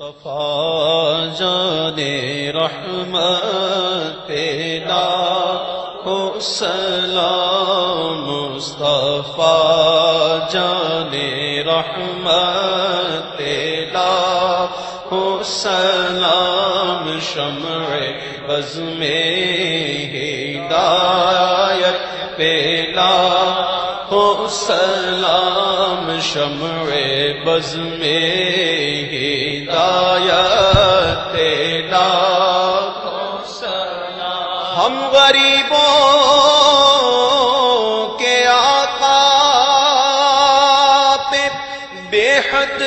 مصطفیٰ جان رحمت پہ لاکھوں سلام، مصطفیٰ جان رحمت پہ لاکھوں سلام، شمع بز میں ہدایت پہ لاکھوں سلام، شمع بز میں ہدایت پہ لاکھوں سلام۔ ہم غریبوں کے آقا پہ بے حد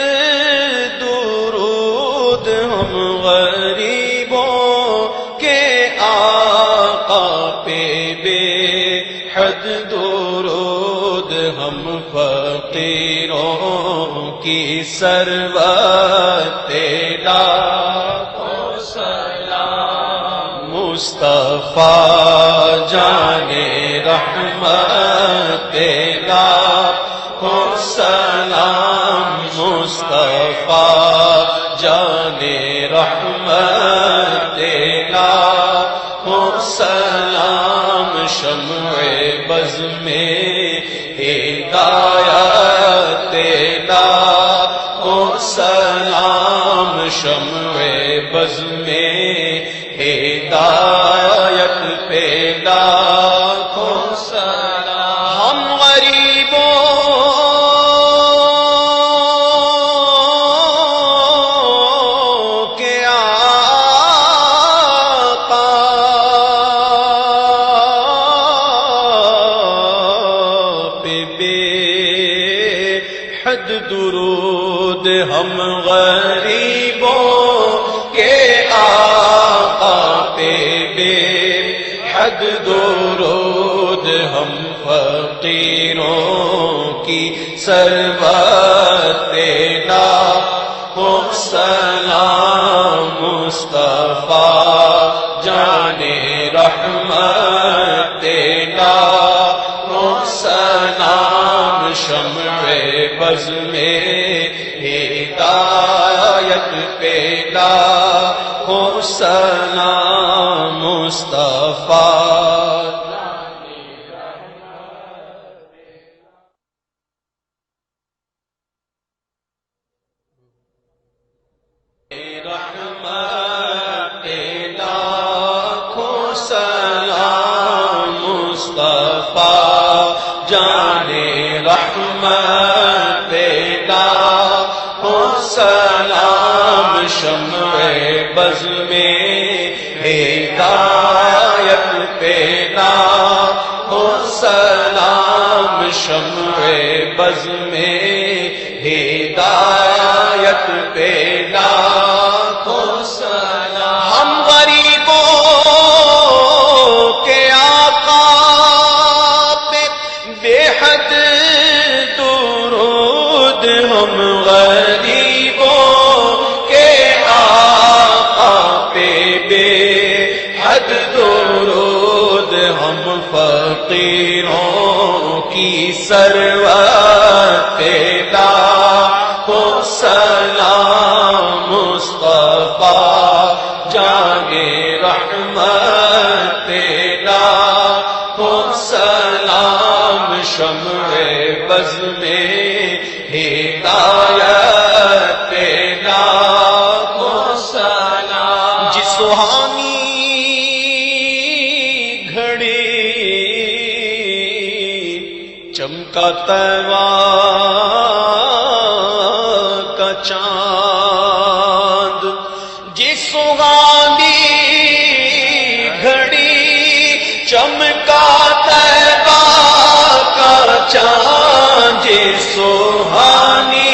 درود، ہم غریبوں کے آقا پہ بے حد درود، ہم فقیروں کی ثروت پہ لاکھوں سلام، مصطفیٰ جان رحمت پہ لاکھوں سلام، مصطفیٰ جان رحمت پہ لاکھوں سلام، شمع بز میں ہدایت پہ لاکھوں سلام، شمع بز میں ہدایت پہ لاکھوں سلام۔ ہم غریبوں کے آقا پہ بے حد درود، ہم غریبوں کے آقا پہ بے حد درود، ہم فقیروں کی ثروت پہ لاکھوں سلام، مصطفیٰ جان رحمت پہ لاکھوں سلام، شمع بز میں ہدایت پہ لاکھوں سلام، مصطفیٰ رحمت پہ لاکھوں سلام، مصطفیٰ جان رحمت پہ لاکھوں سلام، شمع بز میں ہدایت پہ لاکھوں سلام، شمع بز میں ہدایت پہ لاکھوں سلام۔ ہم غریبوں کے آقا پہ بے حد درود، ہم غریبوں کے آقا پہ بے حد درود، ہم فقیروں کی ثروت پہ لاکھوں سلام، مصطفیٰ جان رحمت پہ لاکھوں سلام، شمع بز میں ہدایت پہ لاکھوں سلام۔ جس سہانی گھڑی چمکا تیوار کا چاند، جس سہانی گھڑی چمکا تیوار کا چاند، جس سہانی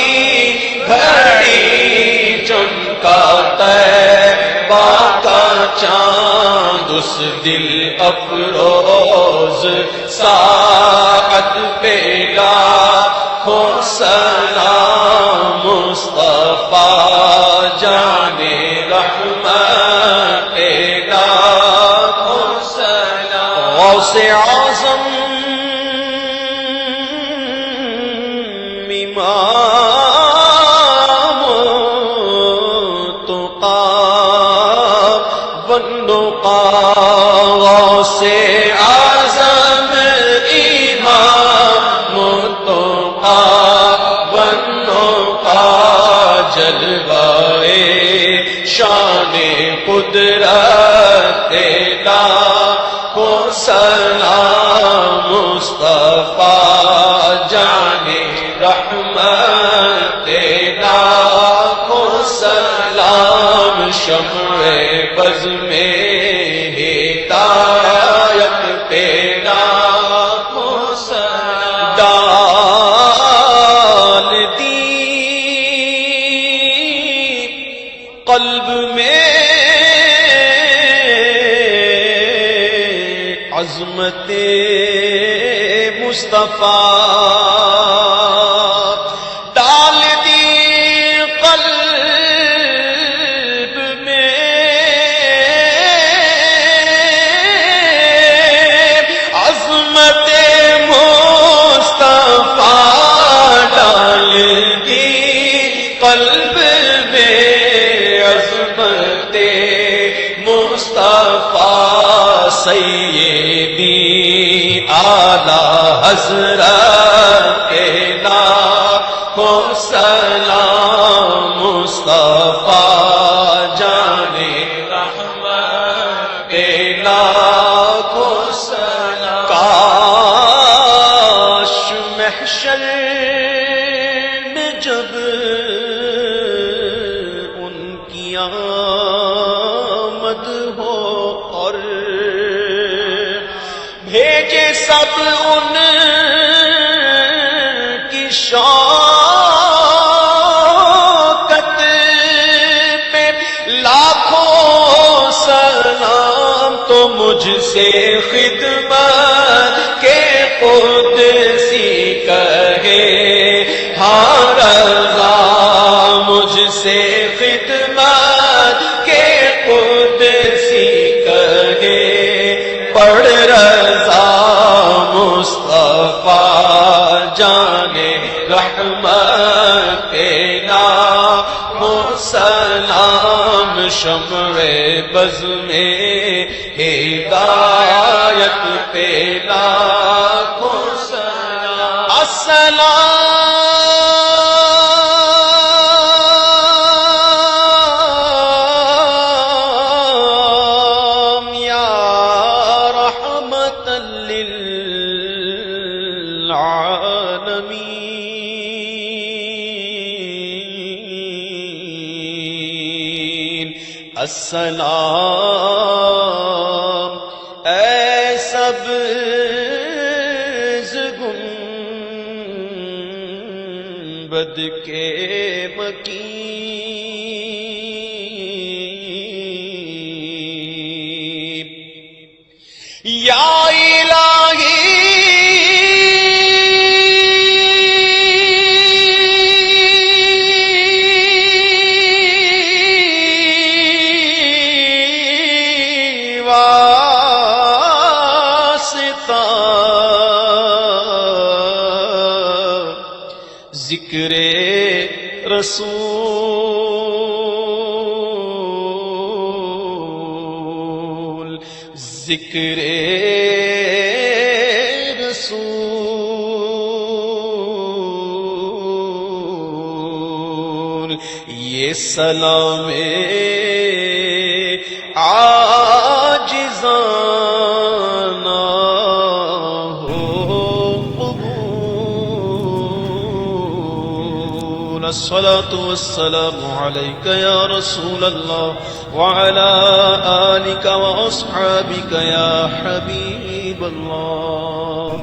گھڑی چمکا تیوار کا چاند، اس دل افروز ساعت پہ لاکھوں سلام، مصطفیٰ جان رحمت پہ لاکھوں سلام، غوث اعظم امام تقى والنقى غوث اعظم امام التقى والنقى جلوائے شان قدرت لاکھوں سلام مصطفیٰ جان رحمت لاکھوں سلام شمع بز میں ہدایت پہ لاکھوں سلام ڈال دی قلب میں عظمت مصطفیٰ ڈال دی قلب میں عظمت مصطفیٰ ڈال دی قلب میں عظمت مصطفیٰ سیدی اعلیٰ حضرت کے لاکھوں سلام مصطفیٰ جان رحمت کے لاکھوں سلام کاش محشر میں جب ان کی آمد ہو اور بھیجے سب ان کی شوکت پہ لاکھوں سلام تو مجھ سے خدمت کے قدسی کہے ہاں رضا مجھ سے خدمت کے قدسی کہے پڑھ رضا مصطفیٰ جان رحمت لاکھوں سلام شمع بز میں ہدایت پہ لاکھوں سلام السلام یا رحمت للعالمین السلام اے سبز گنبد کے مکین یا ذکر رسول ذکر رسول یہ سلام عاجزانہ الصلاة والسلام عليك يا رسول الله وعلى آلك وأصحابك يا حبيب الله.